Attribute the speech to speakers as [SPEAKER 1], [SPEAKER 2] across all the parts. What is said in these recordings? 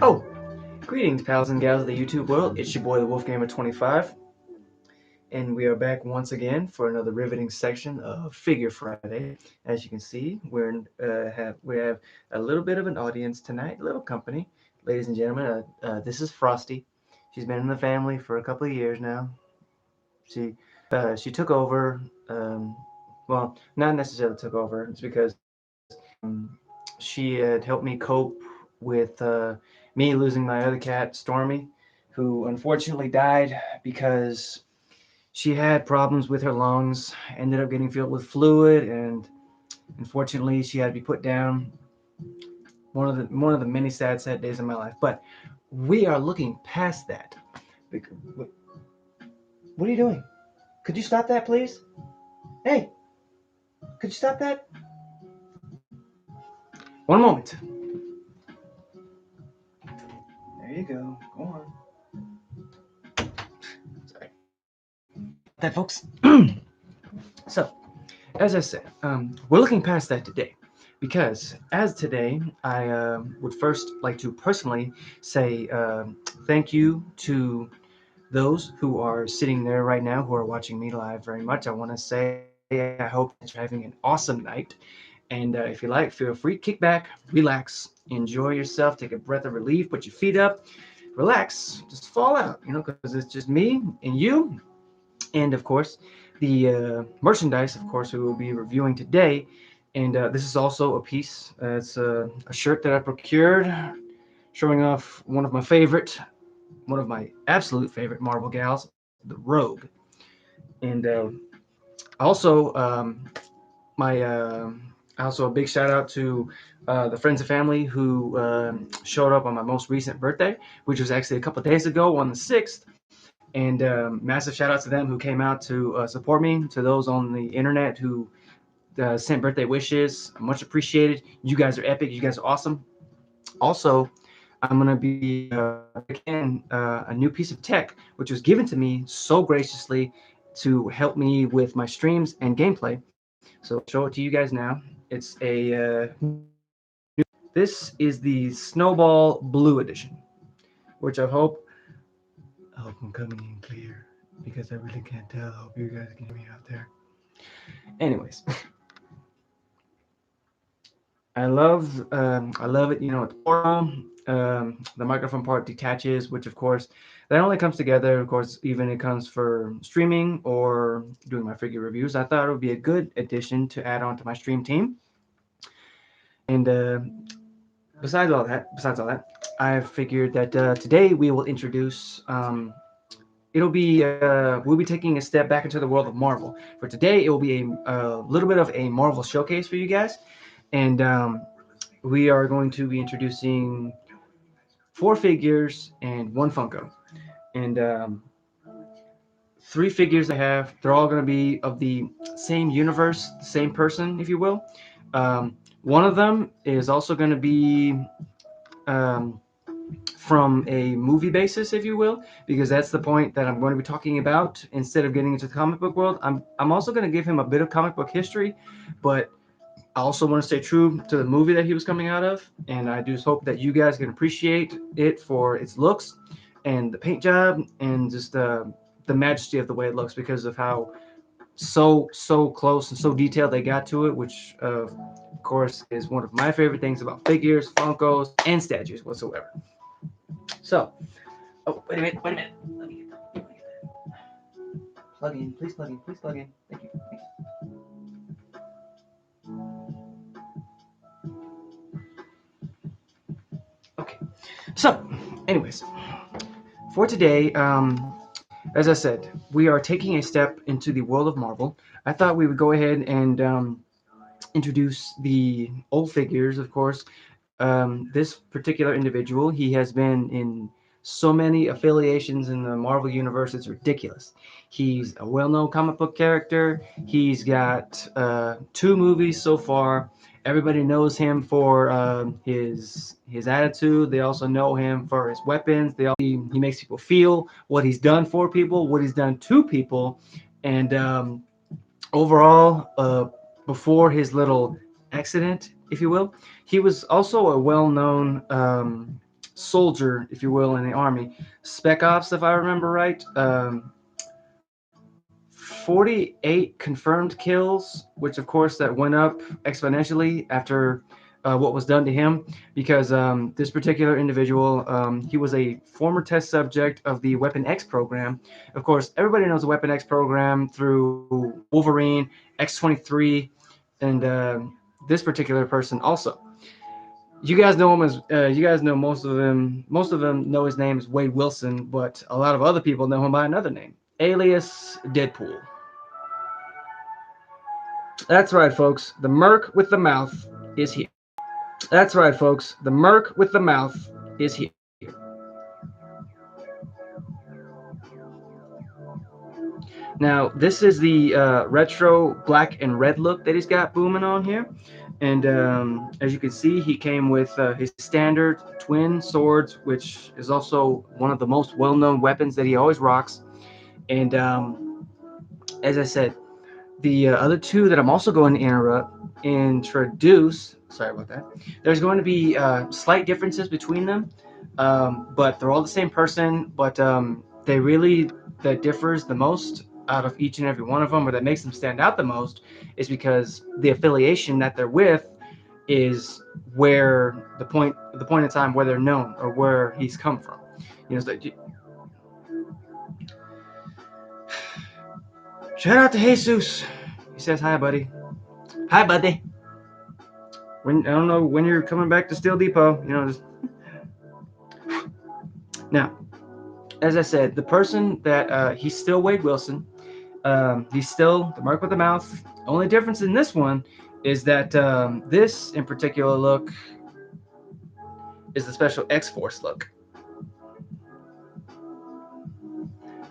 [SPEAKER 1] Oh, greetings, pals and gals of the YouTube world. It's your boy, the Wolfgamer 25, and we are back once again for another riveting section of Figure Friday. As you can see, we have a little bit of an audience tonight, a little company, ladies and gentlemen. This is Frosty. She's been in the family for a couple of years now. She took over. Well, not necessarily took over. It's because she had helped me cope with me losing my other cat, Stormy, who unfortunately died because she had problems with her lungs, ended up getting filled with fluid, and unfortunately she had to be put down. One of the many sad days of my life. But we are looking past that. What are you doing? Could you stop that, please? Hey, could you stop that? One moment. There you go. Go on. Sorry. That, folks. So, as I said, we're looking past that today because as today, I would first like to personally say thank you to those who are sitting there right now who are watching me live very much. I want to say I hope that you're having an awesome night. And if you like, feel free, kick back, relax, enjoy yourself, take a breath of relief, put your feet up, relax, just fall out, because it's just me and you and of course the merchandise, of course, we will be reviewing today. And this is also a piece. It's a shirt that I procured, showing off one of my absolute favorite Marvel gals, the Rogue. And also, my also a big shout out to the friends and family who showed up on my most recent birthday, which was actually a couple of days ago on the 6th. And massive shout out to them who came out to support me. To those on the internet who sent birthday wishes, much appreciated. You guys are epic. You guys are awesome. Also, I'm going to be again a new piece of tech, which was given to me so graciously to help me with my streams and gameplay. So I'll show it to you guys now. It's this is the Snowball Blue Edition, which I hope I'm coming in clear because I really can't tell. I hope you guys can hear me out there. Anyways, I love it. It's portable. The microphone part detaches, which of course that only comes together. Of course, even it comes for streaming or doing my figure reviews. I thought it would be a good addition to add on to my stream team. And besides all that, I figured that today we will introduce. We'll be taking a step back into the world of Marvel. For today, it will be a little bit of a Marvel showcase for you guys, and we are going to be introducing 4 figures and 1 Funko. And 3 figures I have, they're all going to be of the same universe, the same person, if you will. One of them is also going to be um, from a movie basis, if you will, because that's the point that I'm going to be talking about. Instead of getting into the comic book world, I'm also going to give him a bit of comic book history, but I also want to stay true to the movie that he was coming out of, and I just hope that you guys can appreciate it for its looks and the paint job and just the majesty of the way it looks because of how so close and so detailed they got to it, which of course is one of my favorite things about figures, Funkos, and statues whatsoever. So, oh, wait a minute. Plug in, please plug in, please plug in. Thank you. Okay. So, anyways, for today, as I said, we are taking a step into the world of Marvel. I thought we would go ahead and introduce the old figures, of course. This particular individual, he has been in so many affiliations in the Marvel Universe, it's ridiculous. He's a well-known comic book character. He's got 2 movies so far. Everybody knows him for his attitude. They also know him for his weapons. He makes people feel what he's done for people, what he's done to people, and overall, before his little accident, if you will, he was also a well-known soldier, if you will, in the army. Spec Ops, if I remember right. 48 confirmed kills, which of course that went up exponentially after what was done to him, because this particular individual, he was a former test subject of the Weapon X program. Of course, everybody knows the Weapon X program through Wolverine, X-23, and this particular person also. You guys know him as you guys know most of them. Most of them know his name is Wade Wilson, but a lot of other people know him by another name, alias Deadpool. That's right, folks. The Merc with the mouth is here. That's right, folks. The Merc with the mouth is here. Now, this is the retro black and red look that he's got booming on here. And as you can see, he came with his standard twin swords, which is also one of the most well known weapons that he always rocks. And as I said, the other two that I'm also going to introduce, sorry about that, there's going to be slight differences between them, but they're all the same person, but they really, that differs the most out of each and every one of them, or that makes them stand out the most, is because the affiliation that they're with is where the point in time where they're known or where he's come from. You know, so, shout out to Jesus. He says hi, buddy. Hi, buddy. When I don't know when you're coming back to Steel Depot, just now. As I said, the person that he's still Wade Wilson. He's still the Mark with the Mouth. Only difference in this one is that this in particular look is the special X-Force look.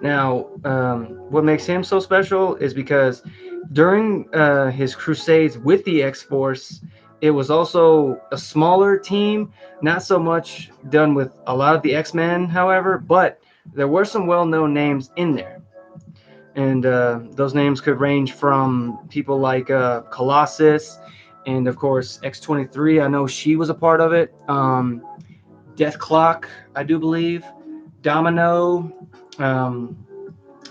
[SPEAKER 1] Now, what makes him so special is because during his crusades with the X-Force, it was also a smaller team, not so much done with a lot of the X-Men, however, but there were some well-known names in there. And those names could range from people like Colossus, and of course X-23. I know she was a part of it. Death Clock, I do believe. Domino. Um,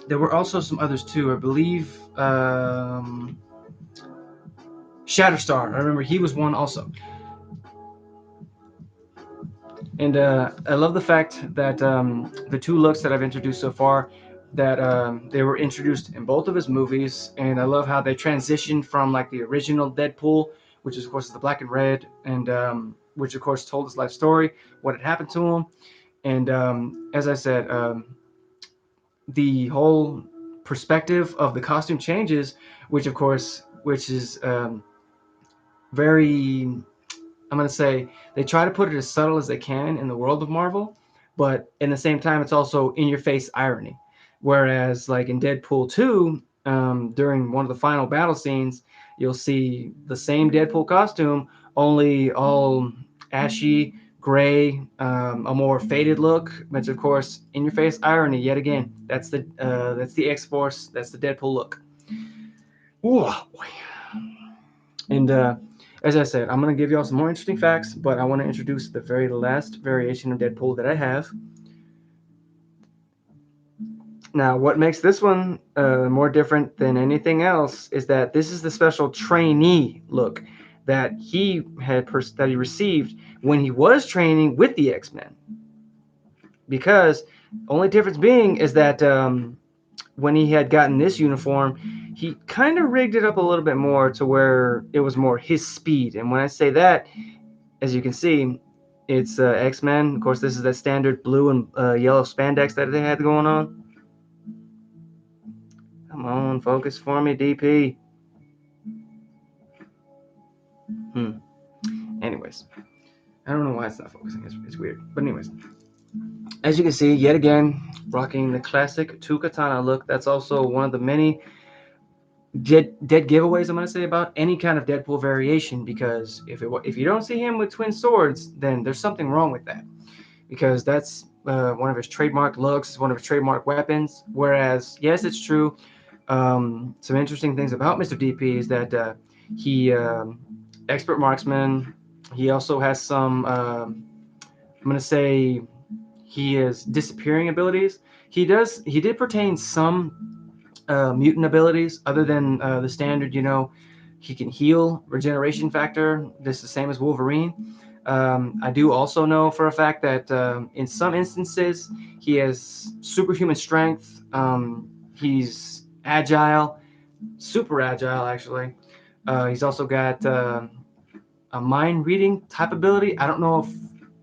[SPEAKER 1] there were also some others too. I believe Shatterstar. I remember he was one also. And I love the fact that the two looks that I've introduced so far, that they were introduced in both of his movies, and I love how they transitioned from like the original Deadpool, which is of course the black and red, and which of course told his life story, what had happened to him, and as I said, the whole perspective of the costume changes, which is very, I'm going to say, they try to put it as subtle as they can in the world of Marvel, but in the same time, it's also in your face irony. Whereas, like in Deadpool 2, during one of the final battle scenes, you'll see the same Deadpool costume, only all ashy, gray, a more faded look, which of course, in your face irony yet again. That's the X Force, that's the Deadpool look. Ooh, boy. And as I said, I'm going to give you all some more interesting facts, but I want to introduce the very last variation of Deadpool that I have. Now, what makes this one more different than anything else is that this is the special trainee look that he that he received when he was training with the X-Men. Because only difference being is that when he had gotten this uniform, he kind of rigged it up a little bit more to where it was more his speed. And when I say that, as you can see, it's X-Men. Of course, this is that standard blue and yellow spandex that they had going on. Come on, focus for me, DP. Anyways, I don't know why it's not focusing. It's weird. But anyways, as you can see, yet again, rocking the classic two katana look. That's also one of the many dead giveaways I'm going to say about any kind of Deadpool variation, because if you don't see him with twin swords, then there's something wrong with that, because that's one of his trademark looks, one of his trademark weapons. Whereas, yes, it's true. Some interesting things about Mr. DP is that he expert marksman. He also has some I'm gonna say he has disappearing abilities. He did pertain some mutant abilities other than the standard. He can heal, regeneration factor. This is the same as Wolverine. I do also know for a fact that in some instances he has superhuman strength. He's agile, super agile actually. He's also got a mind reading type ability. I don't know if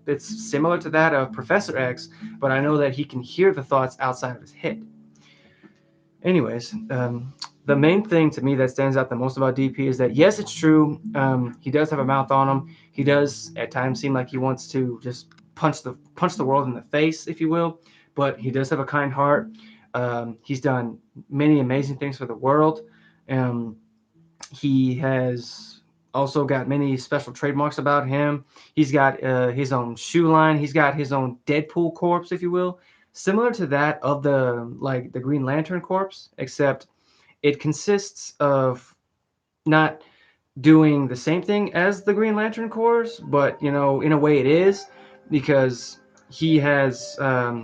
[SPEAKER 1] it's similar to that of Professor X, but I know that he can hear the thoughts outside of his head. Anyways, the main thing to me that stands out the most about DP is that yes, it's true. He does have a mouth on him. He does at times seem like he wants to just punch the world in the face, if you will. But he does have a kind heart. He's done many amazing things for the world. Um, he has also got many special trademarks about him. He's got his own shoe line. He's got his own Deadpool corpse, if you will, similar to that of the Green Lantern corpse, except it consists of not doing the same thing as the Green Lantern Corps, but in a way it is, because he has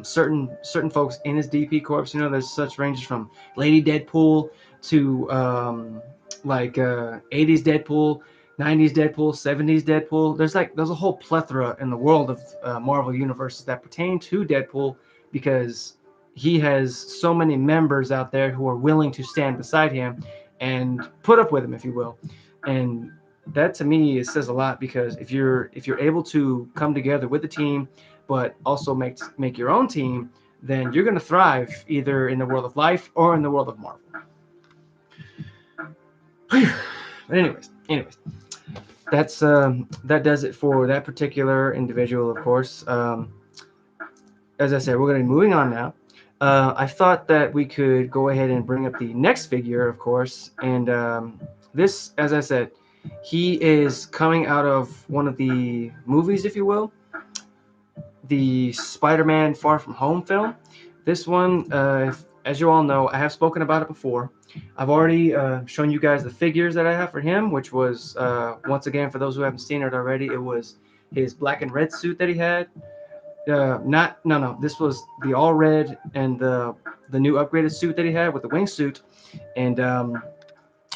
[SPEAKER 1] certain folks in his DP Corps. There's such ranges from Lady Deadpool to 80s Deadpool, 90s Deadpool, 70s Deadpool. There's a whole plethora in the world of Marvel universes that pertain to Deadpool, because he has so many members out there who are willing to stand beside him and put up with him, if you will. And that to me says a lot, because if you're able to come together with a team but also make your own team, then you're going to thrive either in the world of life or in the world of Marvel. But anyways, that does it for that particular individual, of course. As I said, we're going to be moving on now. I thought that we could go ahead and bring up the next figure, of course. And this, as I said, he is coming out of one of the movies, if you will, the Spider-Man Far From Home film. This one, as you all know, I have spoken about it before. I've already shown you guys the figures that I have for him, which was, once again, for those who haven't seen it already, it was his black and red suit that he had. No. This was the all red and the new upgraded suit that he had with the wingsuit, and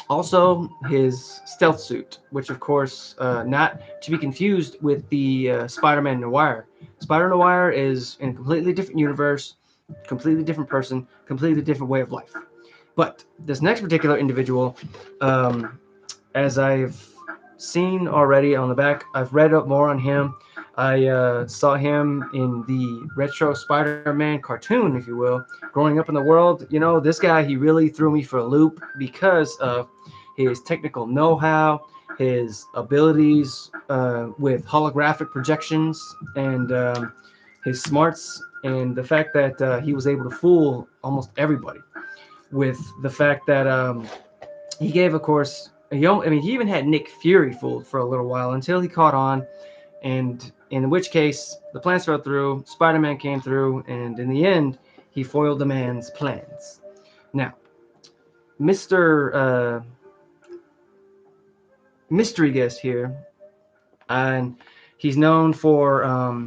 [SPEAKER 1] also his stealth suit, which of course not to be confused with the Spider-Man Noir. Spider Noir is in a completely different universe, completely different person, completely different way of life. But this next particular individual, as I've seen already on the back, I've read up more on him. I saw him in the retro Spider-Man cartoon, if you will, growing up in the world. This guy, he really threw me for a loop because of his technical know-how, his abilities with holographic projections, and his smarts, and the fact that he was able to fool almost everybody with the fact that he gave, of course, he even had Nick Fury fooled for a little while until he caught on, and in which case the plans fell through, Spider-Man came through, and in the end, he foiled the man's plans. Now, Mr. Mystery Guest here, and he's known for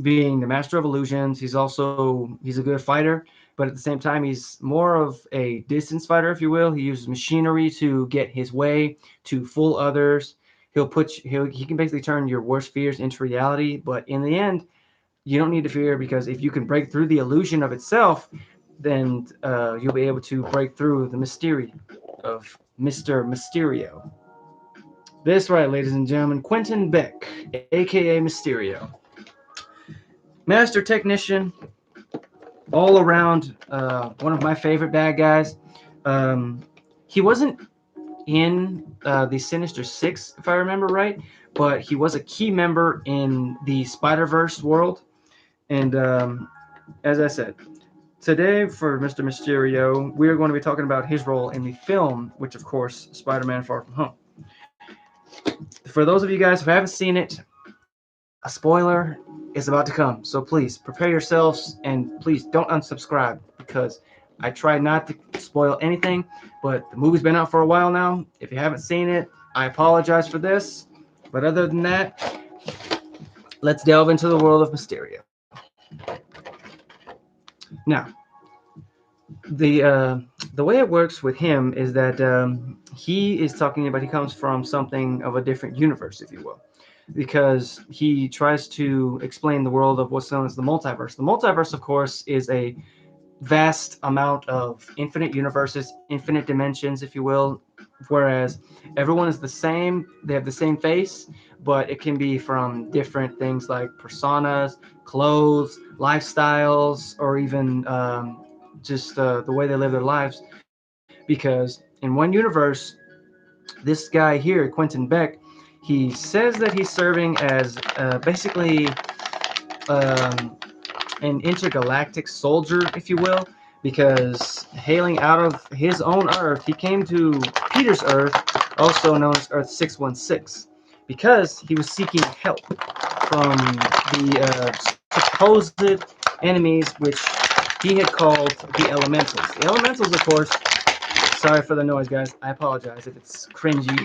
[SPEAKER 1] being the master of illusions. He's a good fighter, but at the same time, he's more of a distance fighter, if you will. He uses machinery to get his way, to fool others. He can basically turn your worst fears into reality. But in the end, you don't need to fear, because if you can break through the illusion of itself, then you'll be able to break through the mystery of Mr. Mysterio. That's right, ladies and gentlemen, Quentin Beck, aka Mysterio. Master Technician, all around one of my favorite bad guys. He wasn't in the Sinister Six, if I remember right, but he was a key member in the Spider-Verse world. And as I said, today for Mr. Mysterio, we are going to be talking about his role in the film, which of course, Spider-Man Far From Home. For those of you guys who haven't seen it, a spoiler is about to come. So please prepare yourselves, and please don't unsubscribe, because I try not to spoil anything, but the movie's been out for a while now. If you haven't seen it, I apologize for this. But other than that, let's delve into the world of Mysterio. Now, the way it works with him is that he is talking about he comes from something of a different universe, if you will, because he tries to explain the world of what's known as the multiverse. The multiverse, of course, is a vast amount of infinite universes, infinite dimensions, if you will, whereas everyone is the same. They have the same face, but it can be from different things like personas, clothes, lifestyles, or even just the way they live their lives. Because in one universe, this guy here, Quentin Beck, he says that he's serving as basically um, an intergalactic soldier, if you will, because hailing out of his own Earth, he came to Peter's Earth, also known as Earth 616, because he was seeking help from the supposed enemies, which he had called the Elementals. The Elementals, of course, sorry for the noise, guys. I apologize if it's cringy.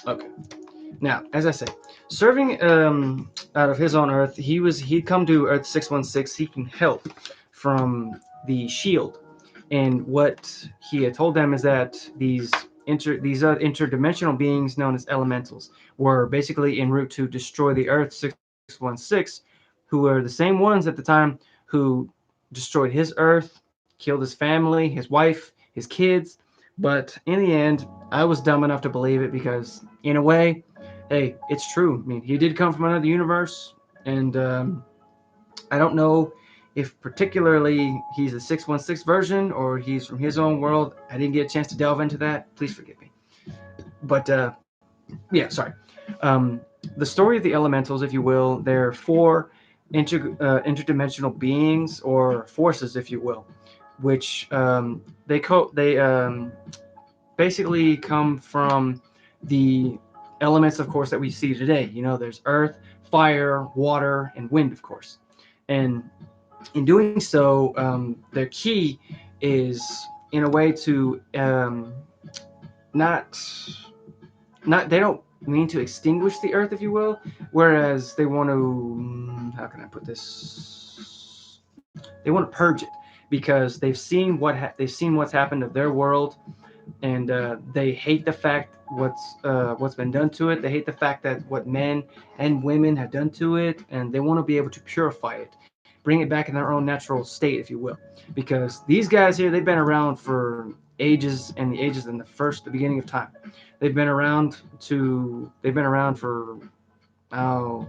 [SPEAKER 1] Okay. Now, as I say, serving out of his own Earth, he'd come to Earth 616 seeking help from the Shield, and what he had told them is that these interdimensional beings known as elementals were basically en route to destroy the Earth 616, who were the same ones at the time who destroyed his Earth, killed his family, his wife, his kids. But in the end, I was dumb enough to believe it because, in a way, hey, it's true. I mean, he did come from another universe, and I don't know if particularly he's a 616 version or he's from his own world. I didn't get a chance to delve into that. Please forgive me. But yeah, sorry. Um, the story of the elementals, if you will, they're four interdimensional beings or forces, if you will, which they basically come from the elements, of course, that we see today. You know, there's earth, fire, water, and wind, of course. And in doing so, their key is, in a way, to not they don't mean to extinguish the earth, if you will, whereas they want to, how can I put this? They want to purge it because they've seen what's happened to their world, and they hate the fact what's been done to it. They hate the fact that what men and women have done to it, and they want to be able to purify it, bring it back in their own natural state, if you will. Because these guys here, they've been around for ages and the ages in the beginning of time. They've been around for, oh,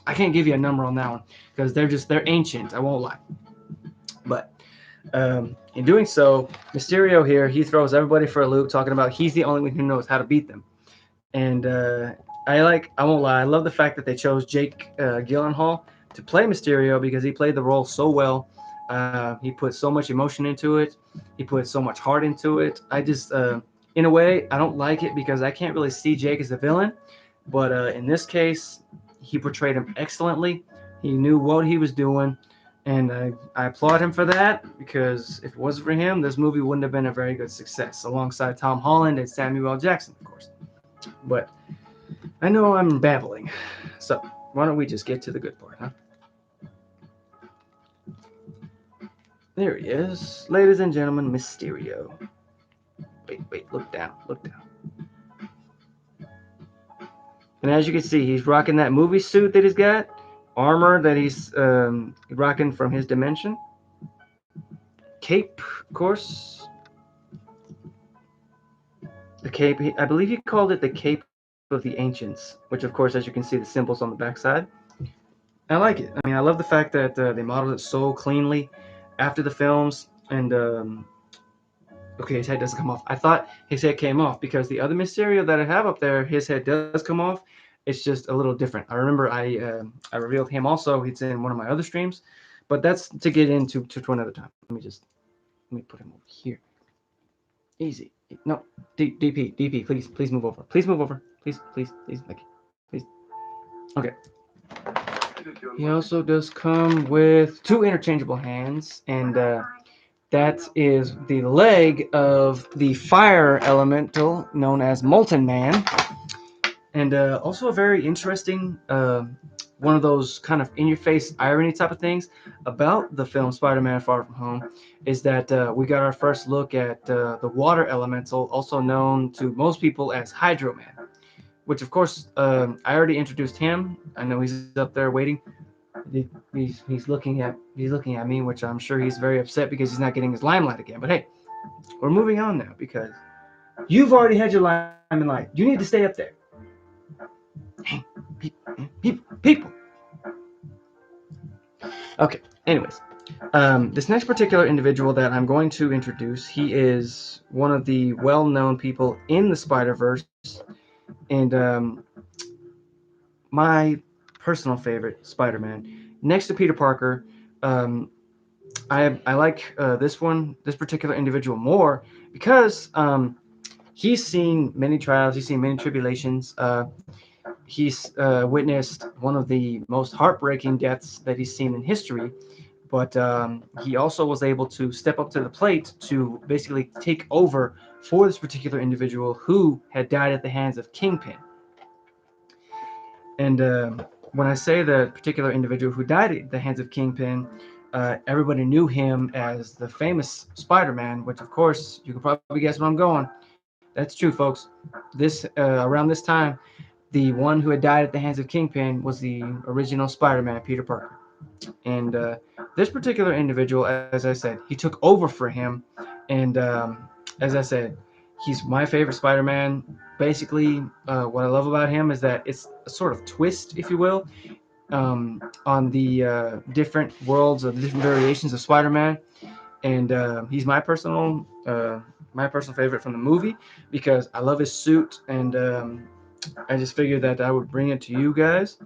[SPEAKER 1] I can't give you a number on that one because they're ancient. I won't lie, but in doing so, Mysterio here, he throws everybody for a loop, talking about he's the only one who knows how to beat them. And I won't lie, I love the fact that they chose Jake Gyllenhaal to play Mysterio because he played the role so well. He put so much emotion into it. He put so much heart into it. In a way, I don't like it because I can't really see Jake as a villain. But in this case, he portrayed him excellently. He knew what he was doing. And I applaud him for that because if it wasn't for him, this movie wouldn't have been a very good success, alongside Tom Holland and Samuel L. Jackson, of course. But I know I'm babbling, so why don't we just get to the good part, huh? There he is, ladies and gentlemen, Mysterio. Wait, look down. And as you can see, he's rocking that movie suit that he's got, armor that he's rocking from his dimension, cape, of course. The cape, I believe he called it the Cape of the Ancients, which, of course, as you can see, the symbols on the backside. I like it. I mean, I love the fact that they modeled it so cleanly after the films. And okay, his head doesn't come off. I thought his head came off because the other Mysterio that I have up there, his head does come off. It's just a little different. I remember I revealed him also. He's in one of my other streams, but that's to get into to another time. Let me put him over here. Easy. No, DP, please move over. Please move over. Please, like, please. Okay. He also does come with two interchangeable hands, and That is the leg of the fire elemental known as Molten Man, and also a very interesting one of those kind of in-your-face irony type of things about the film Spider-Man: Far From Home is that we got our first look at the water elemental, also known to most people as Hydro Man. Which, of course, I already introduced him. I know he's up there waiting. He's looking at me, which I'm sure he's very upset because he's not getting his limelight again. But hey, we're moving on now because you've already had your limelight. You need to stay up there. People. Okay. Anyways, this next particular individual that I'm going to introduce, he is one of the well-known people in the Spider-Verse, and my personal favorite Spider-Man, next to Peter Parker. Um, I like this particular individual more because he's seen many trials, he's seen many tribulations. He's witnessed one of the most heartbreaking deaths that he's seen in history, but he also was able to step up to the plate to basically take over for this particular individual who had died at the hands of Kingpin. And when I say the particular individual who died at the hands of Kingpin, everybody knew him as the famous Spider-Man, which of course you can probably guess where I'm going. That's true, folks. This around this time, the one who had died at the hands of Kingpin was the original Spider-Man, Peter Parker. And this particular individual, as I said, he took over for him. And as I said, he's my favorite Spider-Man. Basically, what I love about him is that it's a sort of twist, if you will, on the different worlds of the different variations of Spider-Man. And he's my personal favorite from the movie because I love his suit, and I just figured that I would bring it to you guys.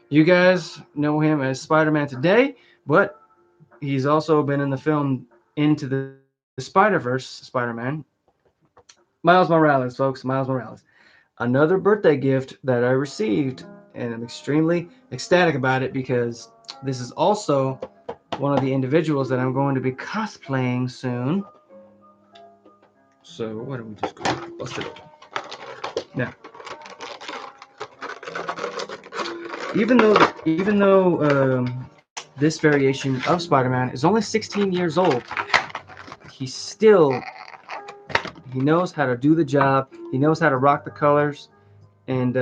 [SPEAKER 1] You guys know him as Spider-Man today, but he's also been in the film Into the Spider-Verse, Spider-Man. Miles Morales, folks, Miles Morales. Another birthday gift that I received, and I'm extremely ecstatic about it because this is also one of the individuals that I'm going to be cosplaying soon. So why don't we just go bust it open? Now, even though this variation of Spider-Man is only 16 years old, he still he knows how to do the job. He knows how to rock the colors, and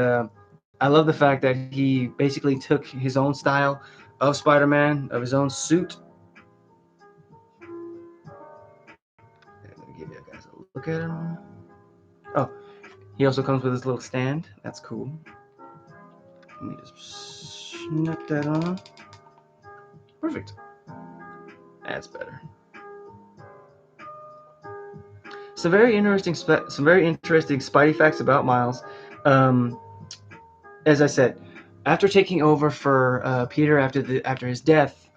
[SPEAKER 1] I love the fact that he basically took his own style of Spider-Man, of his own suit. Let me give you guys a look at him. Oh, he also comes with his little stand. That's cool. Let me just snap that on. Perfect. That's better. Some very interesting Spidey facts about Miles. Um, as I said, after taking over for Peter after his death,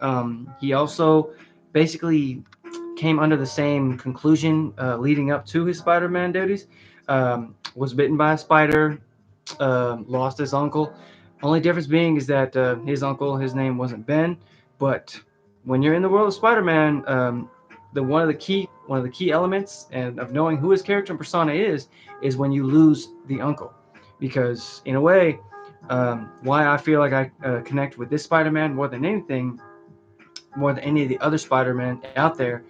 [SPEAKER 1] he also basically came under the same conclusion leading up to his Spider-Man duties. Was bitten by a spider, lost his uncle. Only difference being is that his uncle, his name wasn't Ben, but when you're in the world of Spider-Man, the one of the key elements and of knowing who his character and persona is when you lose the uncle, because in a way, why I feel like I connect with this Spider-Man more than anything, more than any of the other Spider-Man out there,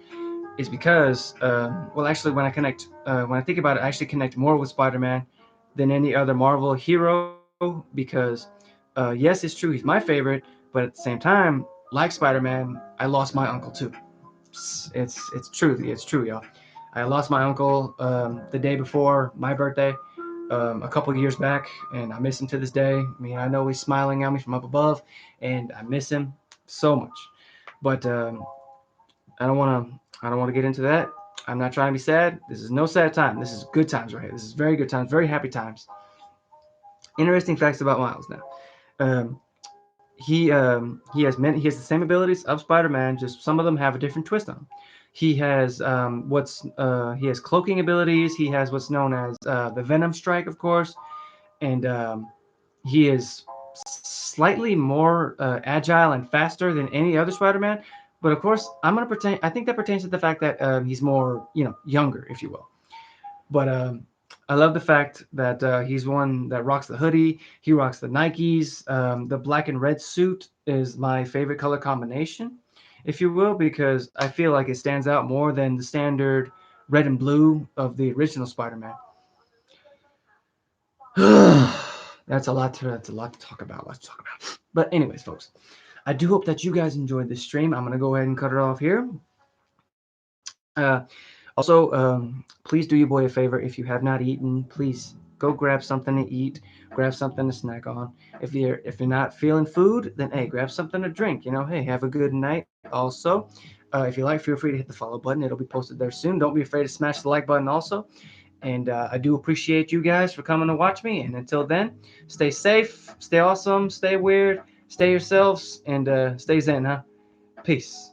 [SPEAKER 1] is because well, actually, when I think about it, I actually connect more with Spider-Man than any other Marvel hero because yes, it's true, he's my favorite, but at the same time, like Spider-Man, I lost my uncle too. It's true, y'all. I lost my uncle the day before my birthday, a couple years back, and I miss him to this day. I mean, I know he's smiling at me from up above, and I miss him so much. But I don't want to get into that. I'm not trying to be sad. This is no sad time. This is good times right here. This is very good times, very happy times. Interesting facts about Miles now. Um, he has the same abilities of Spider-Man, just some of them have a different twist on them. He has he has cloaking abilities. He has what's known as the Venom Strike, of course, and he is slightly more agile and faster than any other Spider-Man. But of course, I'm gonna pretend. I think that pertains to the fact that he's more, younger, if you will. But I love the fact that he's one that rocks the hoodie. He rocks the Nikes. The black and red suit is my favorite color combination, if you will, because I feel like it stands out more than the standard red and blue of the original Spider-Man. That's a lot to talk about. Let's talk about. But anyways, folks, I do hope that you guys enjoyed this stream. I'm gonna go ahead and cut it off here. Also, please do your boy a favor. If you have not eaten, please go grab something to eat, grab something to snack on. If you're not feeling food, then hey, grab something to drink. Hey, have a good night. Also, if you like, feel free to hit the follow button. It'll be posted there soon. Don't be afraid to smash the like button also. And I do appreciate you guys for coming to watch me. And until then, stay safe, stay awesome, stay weird, stay yourselves, and stay zen, huh? Peace.